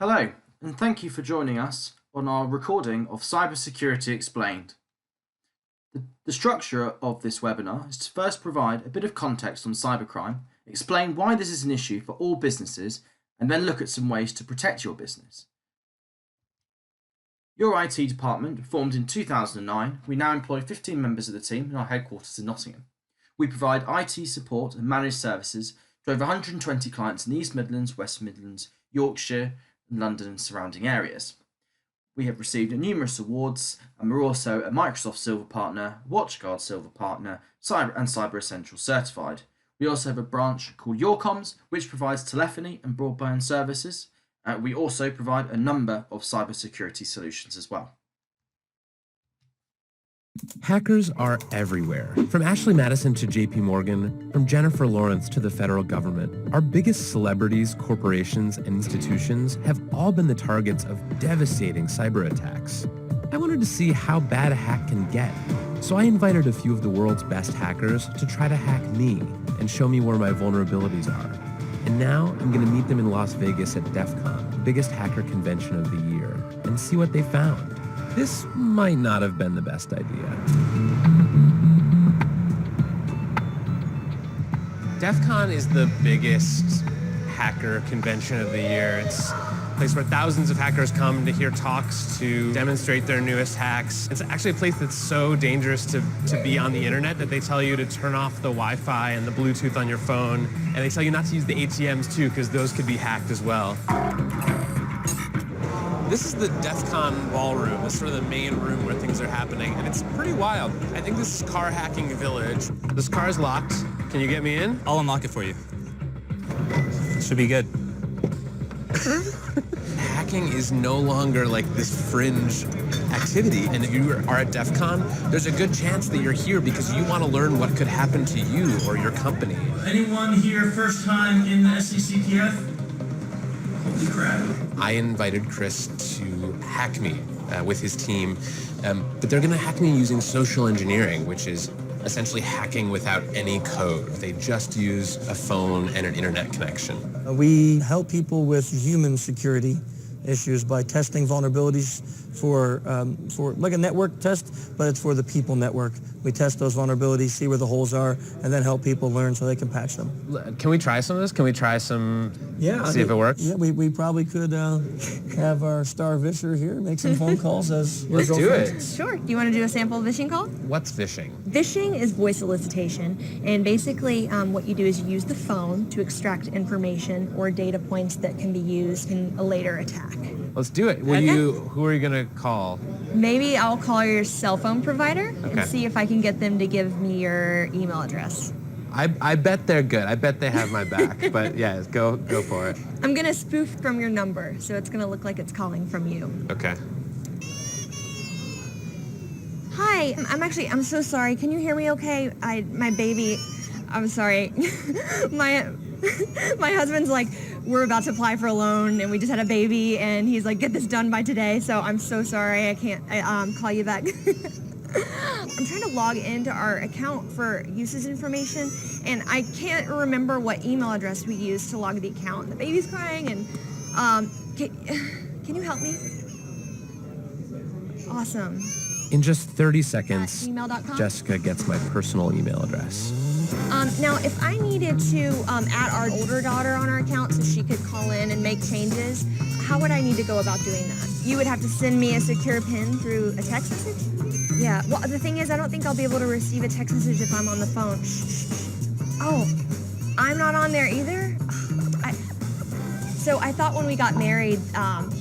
Hello, and thank you for joining us on our recording of Cybersecurity Explained. The structure of this webinar is to first provide a bit of context on cybercrime, explain why this is an issue for all businesses, and then look at some ways to protect your business. Your IT department, formed in 2009, we now employ 15 members of the team in our headquarters in Nottingham. We provide IT support and managed services to over 120 clients in the East Midlands, West Midlands, Yorkshire, London and surrounding areas. We have received numerous awards, and we're also a Microsoft Silver Partner, WatchGuard Silver Partner, Cyber Essentials certified. We also have a branch called YourComms, which provides telephony and broadband services. We also provide a number of cybersecurity solutions as well. Hackers are everywhere. From Ashley Madison to JP Morgan, from Jennifer Lawrence to the federal government, our biggest celebrities, corporations, and institutions have all been the targets of devastating cyber attacks. I wanted to see how bad a hack can get, so I invited a few of the world's best hackers to try to hack me and show me where my vulnerabilities are. And now I'm going to meet them in Las Vegas at DEF CON, the biggest hacker convention of the year, and see what they found. This might not have been the best idea. DEF CON is the biggest hacker convention of the year. It's a place where thousands of hackers come to hear talks, to demonstrate their newest hacks. It's actually a place that's so dangerous to be on the internet that they tell you to turn off the Wi-Fi and the Bluetooth on your phone, and they tell you not to use the ATMs too, because those could be hacked as well. This is the DEF CON ballroom. This is sort of the main room where things are happening, and it's pretty wild. I think this is car hacking village. This car is locked. Can you get me in? I'll unlock it for you. Should be good. Hacking is no longer like this fringe activity, and if you are at DEF CON, there's a good chance that you're here because you want to learn what could happen to you or your company. Anyone here first time in the SCCTF? Holy crap. I invited Chris to hack me with his team, but they're going to hack me using social engineering, which is essentially hacking without any code. They just use a phone and an internet connection. We help people with human security issues by testing vulnerabilities for like a network test, but it's for the people network. We test those vulnerabilities, see where the holes are, and then help people learn so they can patch them. Can we try some of this? Can we try some, see if it works? Yeah, we probably could have our star visher here make some phone calls as Let's do it. Sure. Do you want to do a sample vishing call? What's phishing? Vishing is voice elicitation, and basically what you do is you use the phone to extract information or data points that can be used in a later attack. Let's do it. Okay. Who are you going to call? Maybe I'll call your cell phone provider Okay. and see if I can get them to give me your email address. I bet they're good. I bet they have my back. But yeah, go for it. I'm going to spoof from your number, so it's going to look like it's calling from you. Okay. Hi, I'm so sorry. Can you hear me okay? My baby, I'm sorry. my husband's like, we're about to apply for a loan and we just had a baby and he's like, get this done by today. So I'm so sorry. I can't call you back. I'm trying to log into our account for uses information and I can't remember what email address we used to log the account. The baby's crying and can you help me? Awesome. In just 30 seconds, @gmail.com? Jessica gets my personal email address. Now, if I needed to add our older daughter on our account so she could call in and make changes, how would I need to go about doing that? You would have to send me a secure PIN through a text message? Yeah, well, the thing is, I don't think I'll be able to receive a text message if I'm on the phone. Oh, I'm not on there either? So I thought when we got married,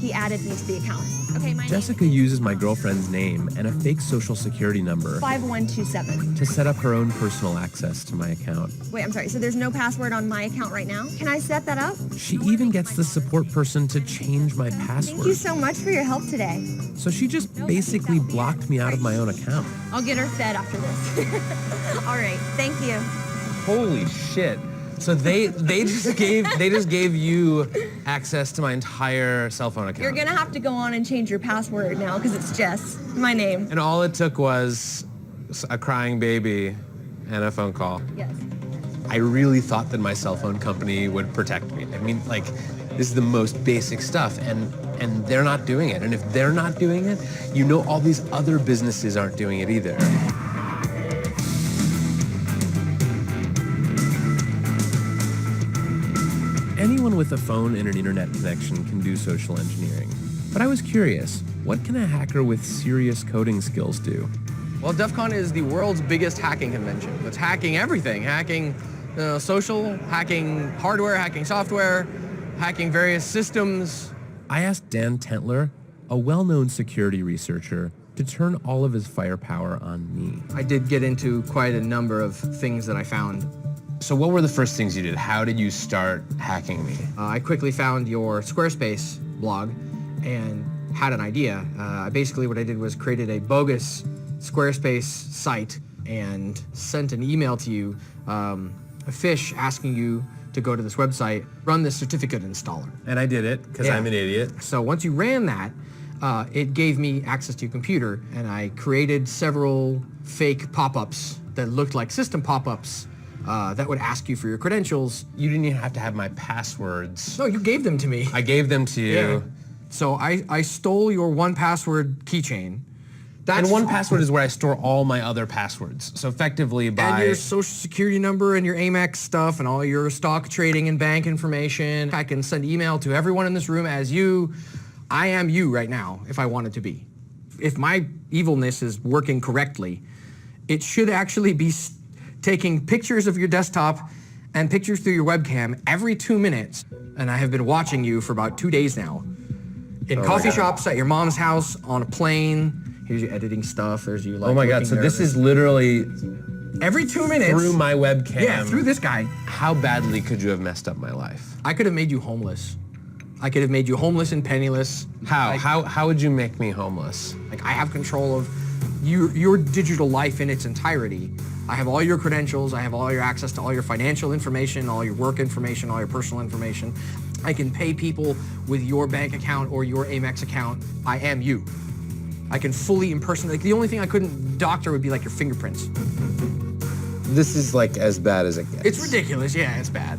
he added me to the account. Okay, my Jessica uses my girlfriend's name and a fake social security number 5127. to set up her own personal access to my account. Wait, I'm sorry, so there's no password on my account right now? Can I set that up? She even gets the support person to change my password. Thank you so much for your help today. So she just basically blocked me out of my own account. I'll get her fed after this. All right, thank you. Holy shit. So they just gave you access to my entire cell phone account. You're gonna have to go on and change your password now because it's Jess, my name. And all it took was a crying baby and a phone call. Yes. I really thought that my cell phone company would protect me. I mean, like, This is the most basic stuff, and they're not doing it. And if they're not doing it, you know all these other businesses aren't doing it either. Anyone with a phone and an internet connection can do social engineering. But I was curious, what can a hacker with serious coding skills do? Well, DEF CON is the world's biggest hacking convention. It's hacking everything, hacking social, hacking hardware, hacking software, hacking various systems. I asked Dan Tentler, a well-known security researcher, to turn all of his firepower on me. I did get into quite a number of things that I found. So what were the first things you did? How did you start hacking me? I quickly found your Squarespace blog and had an idea. Basically what I did was created a bogus Squarespace site and sent an email to you, a fish asking you to go to this website, run this certificate installer. And I did it, because I'm an idiot. So once you ran that, it gave me access to your computer, and I created several fake pop-ups that looked like system pop-ups that would ask you for your credentials. You didn't even have to have my passwords. No, you gave them to me. I gave them to you. Yeah. So I stole your 1Password keychain. And 1Password is where I store all my other passwords. So effectively And your social security number and your Amex stuff and all your stock trading and bank information. I can send email to everyone in this room as you. I am you right now, if I wanted to be. If my evilness is working correctly, it should actually be taking pictures of your desktop and pictures through your webcam every 2 minutes. And I have been watching you for about 2 days now. In coffee shops, at your mom's house, on a plane. Here's your editing stuff. There's you like. Oh my God! So nervous. this is literally every 2 minutes through my webcam. Yeah, through this guy. How badly could you have messed up my life? I could have made you homeless. I could have made you homeless and penniless. How? Like, How would you make me homeless? Like I have control of your digital life in its entirety. I have all your credentials. I have all your access to all your financial information, all your work information, all your personal information. I can pay people with your bank account or your Amex account. I am you. I can fully impersonate. Like the only thing I couldn't doctor would be like your fingerprints. This is like as bad as it gets. It's ridiculous. Yeah, it's bad.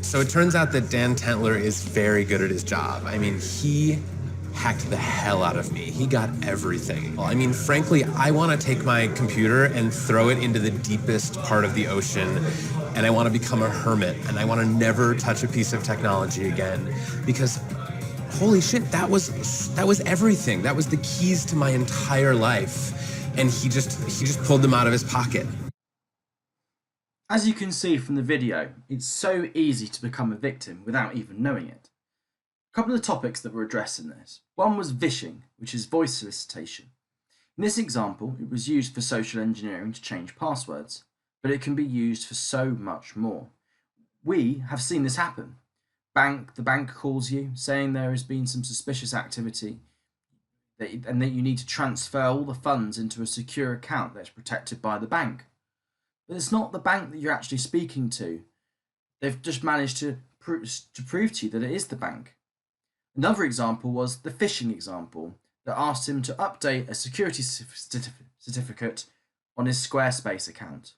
So it turns out that Dan Tentler is very good at his job. I mean, he hacked the hell out of me. He got everything. I mean, frankly, I want to take my computer and throw it into the deepest part of the ocean, and I want to become a hermit, and I want to never touch a piece of technology again, because holy shit, that was everything. That was the keys to my entire life, and he just pulled them out of his pocket. As you can see from the video, it's so easy to become a victim without even knowing it. A couple of topics that were addressed in this. One was vishing, which is voice solicitation. In this example, it was used for social engineering to change passwords, but it can be used for so much more. We have seen this happen. The bank calls you saying there has been some suspicious activity and that you need to transfer all the funds into a secure account that's protected by the bank. But it's not the bank that you're actually speaking to. They've just managed to prove to you that it is the bank. Another example was the phishing example that asked him to update a security certificate on his Squarespace account.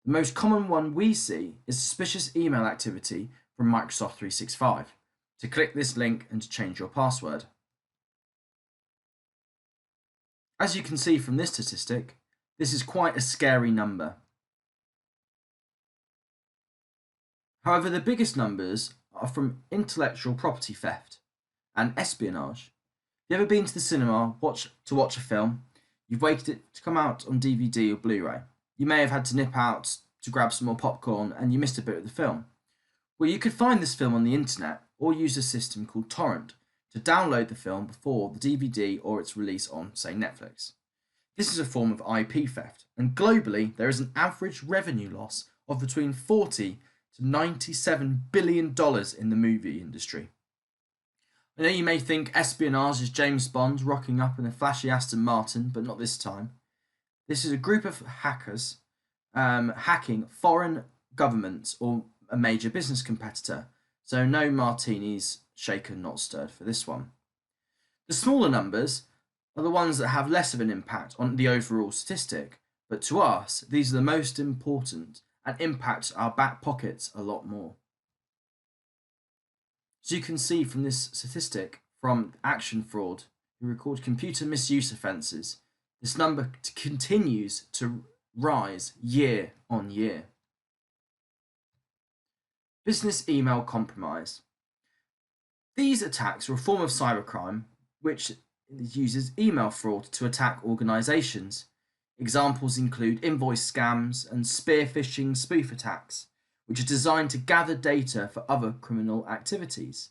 The most common one we see is suspicious email activity from Microsoft 365. To click this link and to change your password. As you can see from this statistic, this is quite a scary number. However, the biggest numbers are from intellectual property theft and espionage. Have you ever been to the cinema to watch a film? You've waited it to come out on DVD or Blu-ray. You may have had to nip out to grab some more popcorn and you missed a bit of the film. Well, you could find this film on the internet or use a system called torrent to download the film before the DVD or its release on, say, Netflix. This is a form of IP theft, and globally there is an average revenue loss of between $40 to $97 billion in the movie industry. I know you may think espionage is James Bond rocking up in a flashy Aston Martin, but not this time. This is a group of hackers hacking foreign governments or a major business competitor, so no martinis shaken, not stirred for this one. The smaller numbers are the ones that have less of an impact on the overall statistic, but to us, these are the most important and impact our back pockets a lot more. As you can see from this statistic from Action Fraud, who record computer misuse offences, this number continues to rise year on year. Business email compromise. These attacks are a form of cybercrime which uses email fraud to attack organisations. Examples include invoice scams and spear phishing spoof attacks, which are designed to gather data for other criminal activities.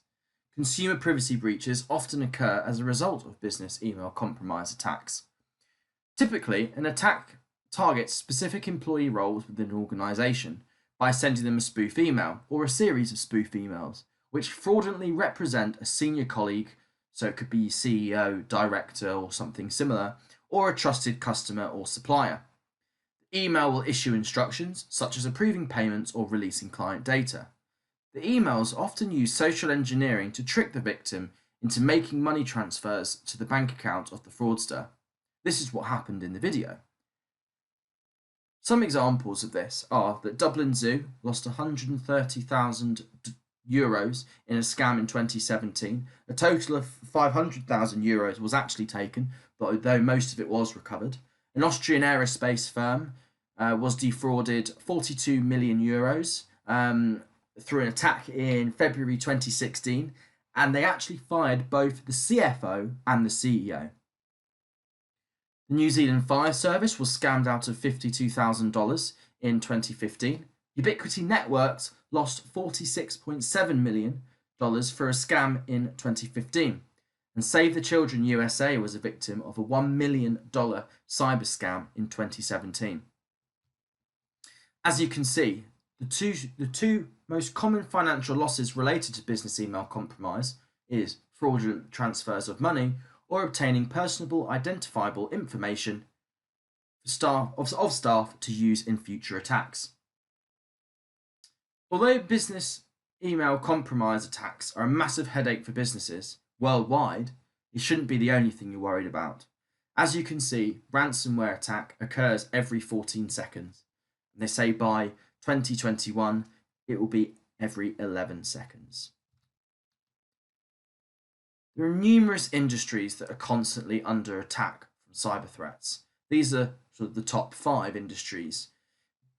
Consumer privacy breaches often occur as a result of business email compromise attacks. Typically, an attack targets specific employee roles within an organisation by sending them a spoof email or a series of spoof emails, which fraudulently represent a senior colleague, so it could be CEO, director, or something similar, or a trusted customer or supplier. The email will issue instructions, such as approving payments or releasing client data. The emails often use social engineering to trick the victim into making money transfers to the bank account of the fraudster. This is what happened in the video. Some examples of this are that Dublin Zoo lost €130,000 in a scam in 2017. A total of €500,000 was actually taken, though most of it was recovered. An Austrian aerospace firm was defrauded €42 million through an attack in February 2016, and they actually fired both the CFO and the CEO. The New Zealand Fire Service was scammed out of $52,000 in 2015. Ubiquity Networks lost $46.7 million for a scam in 2015. And Save the Children USA was a victim of a $1 million cyber scam in 2017. As you can see, the two most common financial losses related to business email compromise is fraudulent transfers of money or obtaining personable identifiable information of staff to use in future attacks. Although business email compromise attacks are a massive headache for businesses worldwide, it shouldn't be the only thing you're worried about. As you can see, ransomware attack occurs every 14 seconds. And they say by 2021, it will be every 11 seconds. There are numerous industries that are constantly under attack from cyber threats. These are sort of the top 5 industries.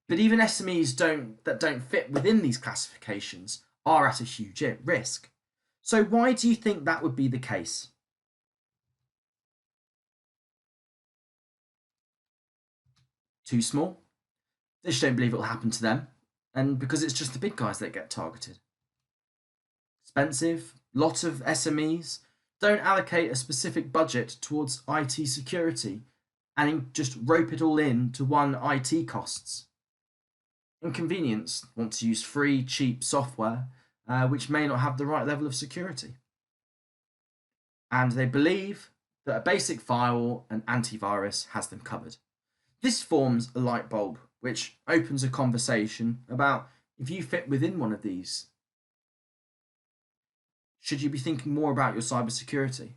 But even SMEs that don't fit within these classifications are at a huge risk. So why do you think that would be the case? Too small? They just don't believe it will happen to them. And because it's just the big guys that get targeted. Expensive, lot of SMEs don't allocate a specific budget towards IT security and just rope it all in to one IT costs. Inconvenience, want to use free, cheap software, which may not have the right level of security. And they believe that a basic firewall and antivirus has them covered. This forms a light bulb, which opens a conversation about if you fit within one of these. Should you be thinking more about your cybersecurity?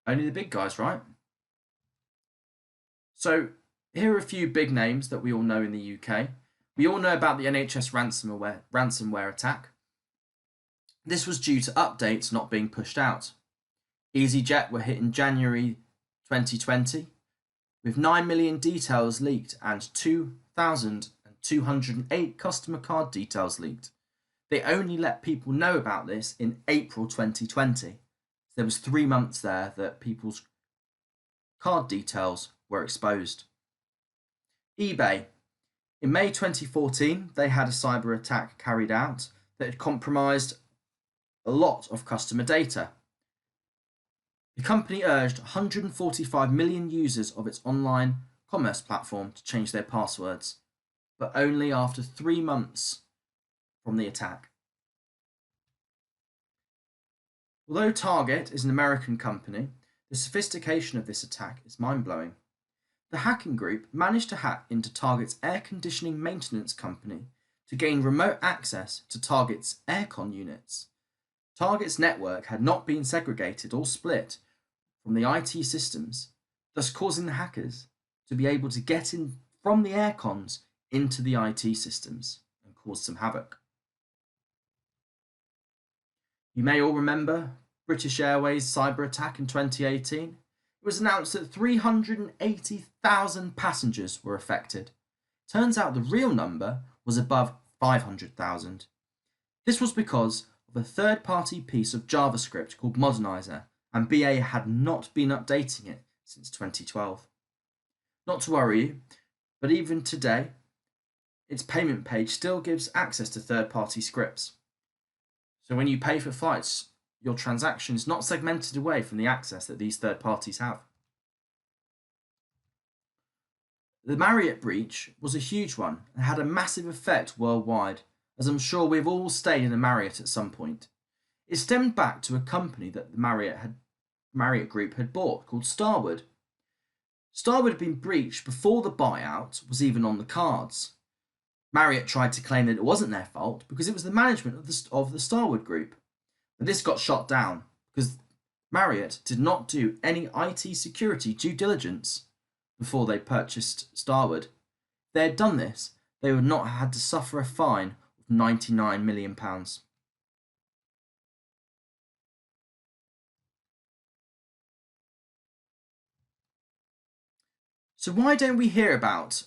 Only the big guys, right? So here are a few big names that we all know in the UK. We all know about the NHS ransomware attack. This was due to updates not being pushed out. EasyJet were hit in January 2020 with 9 million details leaked and 2,208 customer card details leaked. They only let people know about this in April 2020. There was 3 months there that people's card details were exposed. eBay. In May 2014, they had a cyber attack carried out that had compromised a lot of customer data. The company urged 145 million users of its online commerce platform to change their passwords, but only after 3 months from the attack. Although Target is an American company, the sophistication of this attack is mind-blowing. The hacking group managed to hack into Target's air conditioning maintenance company to gain remote access to Target's aircon units. Target's network had not been segregated or split from the IT systems, thus causing the hackers to be able to get in from the aircons into the IT systems and caused some havoc. You may all remember British Airways cyber attack in 2018. It was announced that 380,000 passengers were affected. Turns out the real number was above 500,000. This was because of a third-party piece of JavaScript called Modernizer, and BA had not been updating it since 2012. Not to worry you, but even today, its payment page still gives access to third-party scripts. So when you pay for flights, your transaction is not segmented away from the access that these third parties have. The Marriott breach was a huge one and had a massive effect worldwide, as I'm sure we've all stayed in a Marriott at some point. It stemmed back to a company that the Marriott Group had bought called Starwood. Starwood had been breached before the buyout was even on the cards. Marriott tried to claim that it wasn't their fault because it was the management of the Starwood Group. But this got shot down because Marriott did not do any IT security due diligence before they purchased Starwood. If they had done this, they would not have had to suffer a fine of £99 million. So why don't we hear about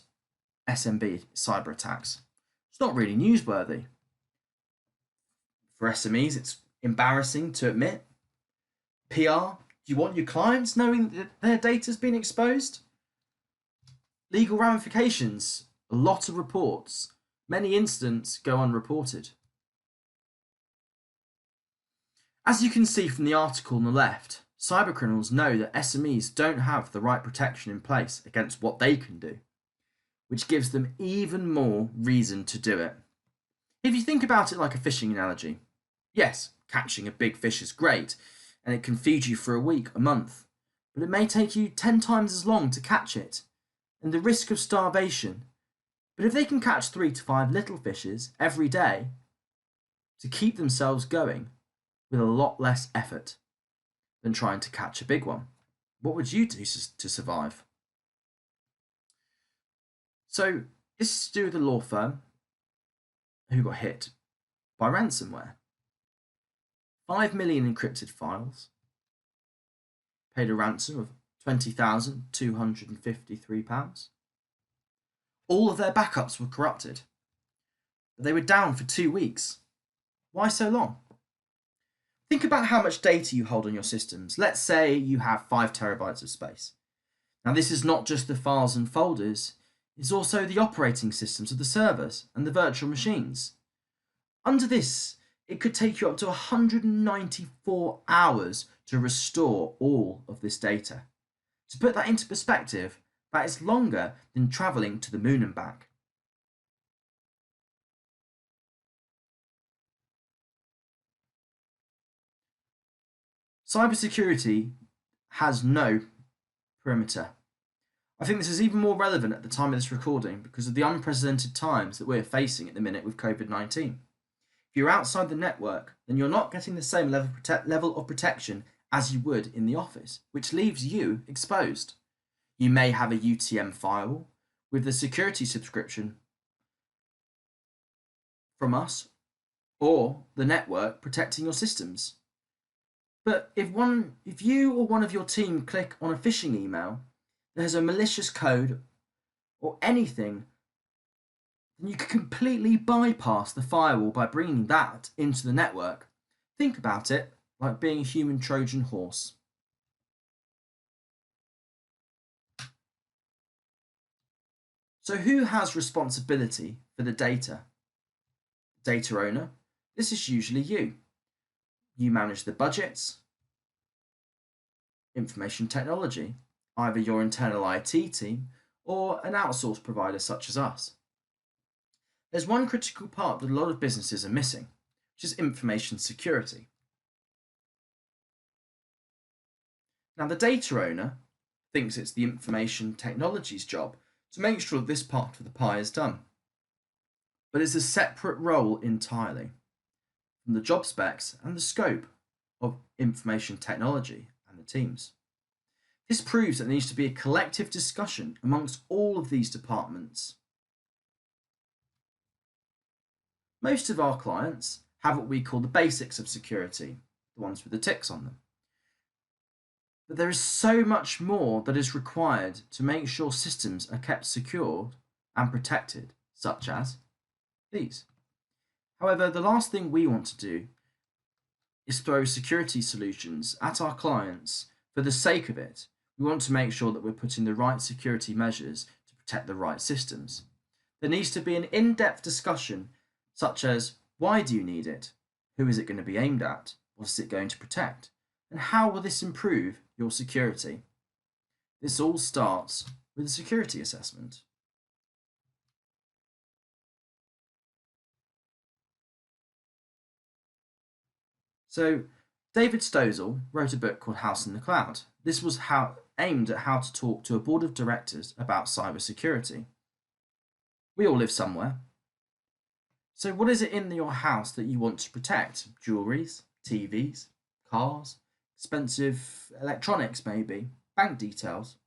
SMB cyber attacks? It's not really newsworthy. For SMEs, it's embarrassing to admit. PR, do you want your clients knowing that their data's been exposed? Legal ramifications, a lot of reports. Many incidents go unreported. As you can see from the article on the left, cybercriminals know that SMEs don't have the right protection in place against what they can do, which gives them even more reason to do it. If you think about it like a fishing analogy, yes, catching a big fish is great, and it can feed you for a week, a month, but it may take you 10 times as long to catch it, and the risk of starvation. But if they can catch 3 to 5 little fishes every day to keep themselves going with a lot less effort than trying to catch a big one, what would you do to survive? So this is to do with a law firm who got hit by ransomware. 5 million encrypted files, paid a ransom of £20,253. All of their backups were corrupted, but they were down for 2 weeks. Why so long? Think about how much data you hold on your systems. Let's say you have 5 terabytes of space. Now this is not just the files and folders, it's also the operating systems of the servers and the virtual machines. Under this, it could take you up to 194 hours to restore all of this data. To put that into perspective, that is longer than travelling to the moon and back. Cybersecurity has no perimeter. I think this is even more relevant at the time of this recording because of the unprecedented times that we're facing at the minute with COVID-19. If you're outside the network, then you're not getting the same level of protection as you would in the office, which leaves you exposed. You may have a UTM firewall with the security subscription from us or the network protecting your systems. But if you or one of your team click on a phishing email that has a malicious code or anything, then you could completely bypass the firewall by bringing that into the network. Think about it like being a human Trojan horse. So who has responsibility for the data? Data owner. This is usually you. You manage the budgets, information technology, either your internal IT team or an outsourced provider such as us. There's one critical part that a lot of businesses are missing, which is information security. Now, the data owner thinks it's the information technology's job to make sure that this part of the pie is done. But it's a separate role entirely from the job specs and the scope of information technology and the teams. This proves that there needs to be a collective discussion amongst all of these departments. Most of our clients have what we call the basics of security, the ones with the ticks on them. But there is so much more that is required to make sure systems are kept secure and protected, such as these. However, the last thing we want to do is throw security solutions at our clients for the sake of it. We want to make sure that we're putting the right security measures to protect the right systems. There needs to be an in-depth discussion, such as why do you need it? Who is it going to be aimed at? What is it going to protect? And how will this improve your security? This all starts with a security assessment. So, David Stozel wrote a book called House in the Cloud. This was aimed at how to talk to a board of directors about cybersecurity. We all live somewhere. So what is it in your house that you want to protect? Jewelries, TVs, cars, expensive electronics maybe, bank details,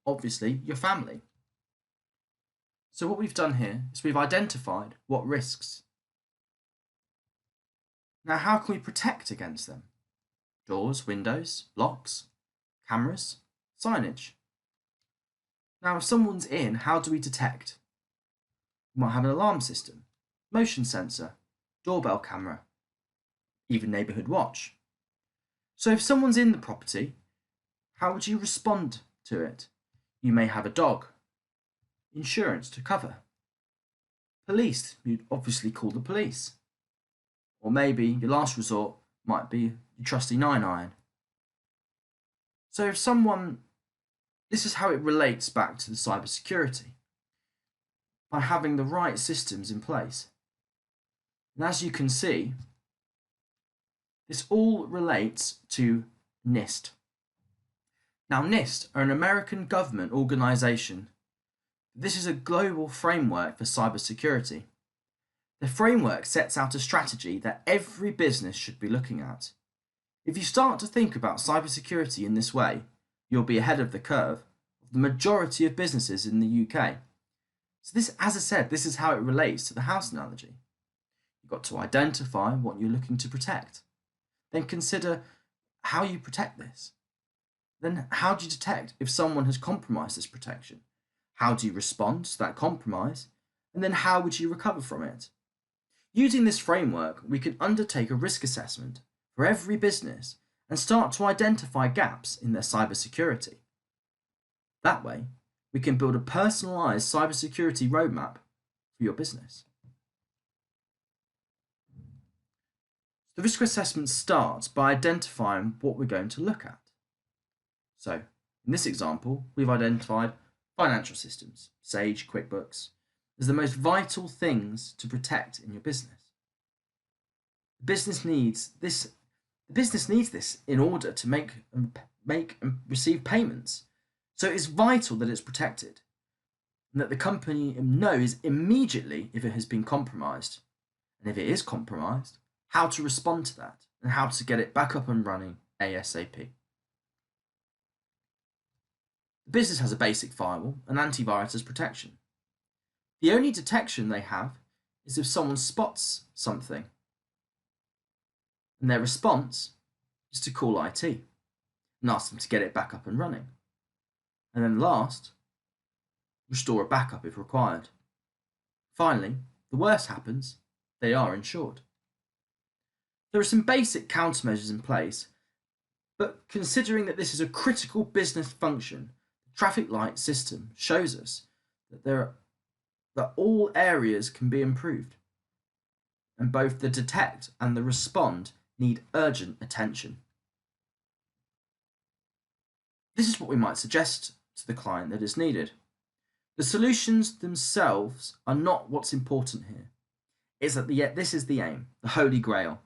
obviously your family. So what we've done here is we've identified what risks. Now how can we protect against them? Doors, windows, locks, cameras, signage. Now if someone's in, how do we detect? We might have an alarm system, motion sensor, doorbell camera, even neighbourhood watch. So if someone's in the property, how would you respond to it? You may have a dog, insurance to cover. Police, you'd obviously call the police. Or maybe your last resort might be your trusty 9-iron. So if someone, this is how it relates back to the cybersecurity, by having the right systems in place. And as you can see, this all relates to NIST. Now NIST are an American government organisation. This is a global framework for cybersecurity. The framework sets out a strategy that every business should be looking at. If you start to think about cybersecurity in this way, you'll be ahead of the curve of the majority of businesses in the UK. So this, as I said, this is how it relates to the house analogy. You've got to identify what you're looking to protect. Then consider how you protect this. Then how do you detect if someone has compromised this protection? How do you respond to that compromise? And then how would you recover from it? Using this framework, we can undertake a risk assessment for every business and start to identify gaps in their cybersecurity. That way, we can build a personalised cybersecurity roadmap for your business. The risk assessment starts by identifying what we're going to look at. So, in this example, we've identified financial systems, Sage, QuickBooks, as the most vital things to protect in your business. The business needs this in order to make and receive payments. So it's vital that it's protected and that the company knows immediately if it has been compromised. And if it is compromised, how to respond to that and how to get it back up and running ASAP. The business has a basic firewall and antivirus as protection. The only detection they have is if someone spots something, and their response is to call IT and ask them to get it back up and running. And then last, restore a backup if required. Finally, the worst happens, they are insured. There are some basic countermeasures in place, but considering that this is a critical business function, the traffic light system shows us that all areas can be improved, and both the detect and the respond need urgent attention. This is what we might suggest to the client that is needed. The solutions themselves are not what's important here. It's that this is the aim, the holy grail.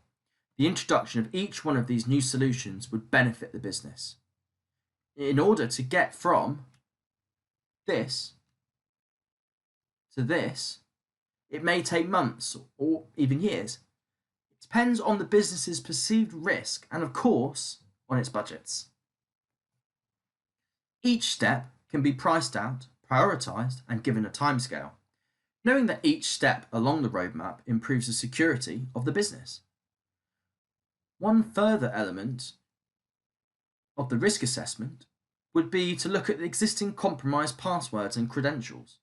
The introduction of each one of these new solutions would benefit the business. In order to get from this to this, it may take months or even years. It depends on the business's perceived risk and, of course, on its budgets. Each step can be priced out, prioritised, and given a timescale. knowing that each step along the roadmap improves the security of the business. One further element of the risk assessment would be to look at the existing compromised passwords and credentials.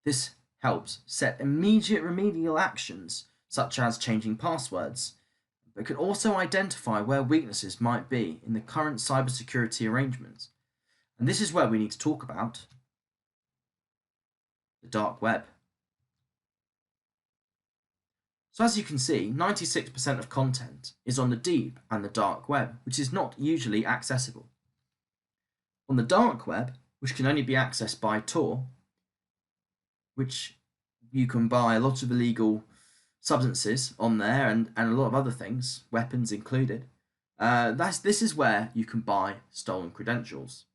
This helps set immediate remedial actions, such as changing passwords, but can also identify where weaknesses might be in the current cybersecurity arrangements. And this is where we need to talk about the dark web. So as you can see, 96% of content is on the deep and the dark web, which is not usually accessible. On the dark web, which can only be accessed by Tor, which you can buy a lot of illegal substances on there and a lot of other things, weapons included, this is where you can buy stolen credentials.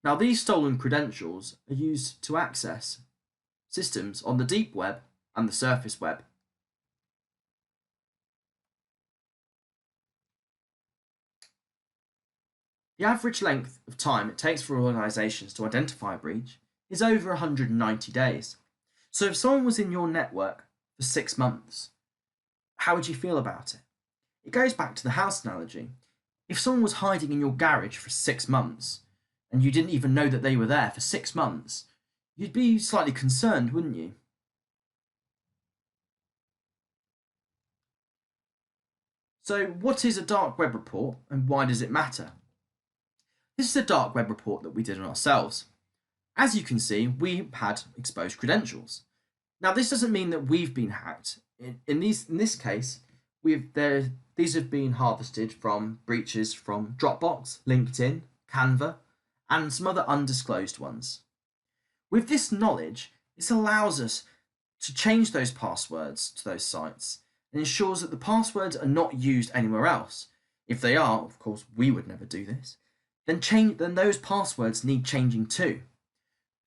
Now these stolen credentials are used to access systems on the deep web and the surface web. The average length of time it takes for organisations to identify a breach is over 190 days. So if someone was in your network for 6 months, how would you feel about it? It goes back to the house analogy. If someone was hiding in your garage for 6 months and you didn't even know that they were there for 6 months, you'd be slightly concerned, wouldn't you? So what is a dark web report and why does it matter? This is a dark web report that we did on ourselves. As you can see, we had exposed credentials. Now this doesn't mean that we've been hacked. In this case, these have been harvested from breaches from Dropbox, LinkedIn, Canva, and some other undisclosed ones. With this knowledge, this allows us to change those passwords to those sites and ensures that the passwords are not used anywhere else. If they are, of course, we would never do this, then those passwords need changing too.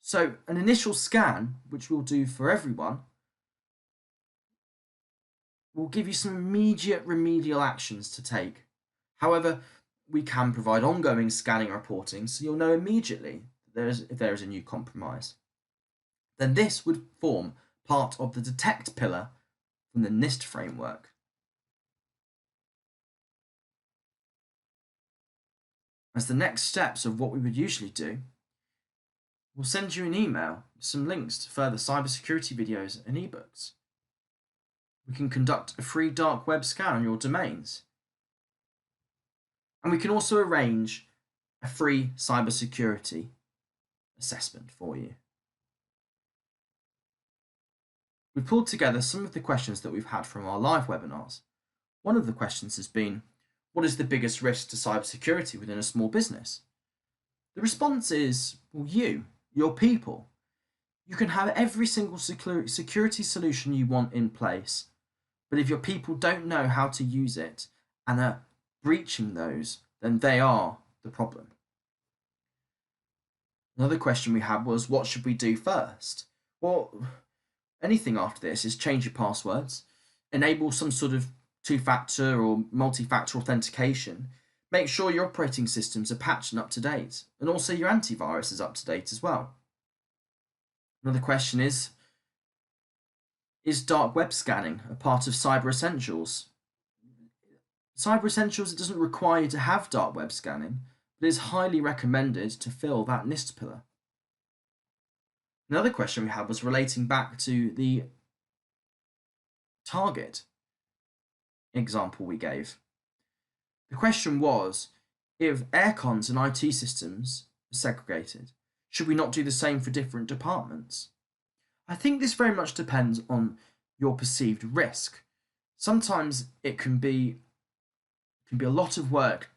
So an initial scan, which we'll do for everyone, will give you some immediate remedial actions to take. However, we can provide ongoing scanning and reporting so you'll know immediately if there is a new compromise. Then this would form part of the detect pillar from the NIST framework. As the next steps of what we would usually do, we'll send you an email with some links to further cybersecurity videos and ebooks. We can conduct a free dark web scan on your domains. And we can also arrange a free cybersecurity assessment for you. We've pulled together some of the questions that we've had from our live webinars. One of the questions has been, what is the biggest risk to cybersecurity within a small business? The response is, well, your people. You can have every single security solution you want in place, but if your people don't know how to use it and are breaching those, then they are the problem. Another question we had was, what should we do first? Well, anything after this is change your passwords, enable some sort of two-factor or multi-factor authentication, make sure your operating systems are patched and up to date, and also your antivirus is up to date as well. Another question is dark web scanning a part of Cyber Essentials? Cyber Essentials, it doesn't require you to have dark web scanning, but is highly recommended to fill that NIST pillar. Another question we had was relating back to the target example we gave. The question was, if aircons and IT systems are segregated, should we not do the same for different departments? I think this very much depends on your perceived risk. Sometimes it can be a lot of work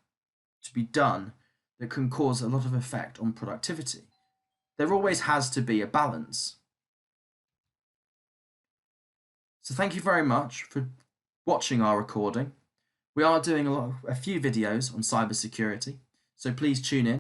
to be done that can cause a lot of effect on productivity. There always has to be a balance. So thank you very much for watching our recording. We are doing a few videos on cybersecurity, so please tune in.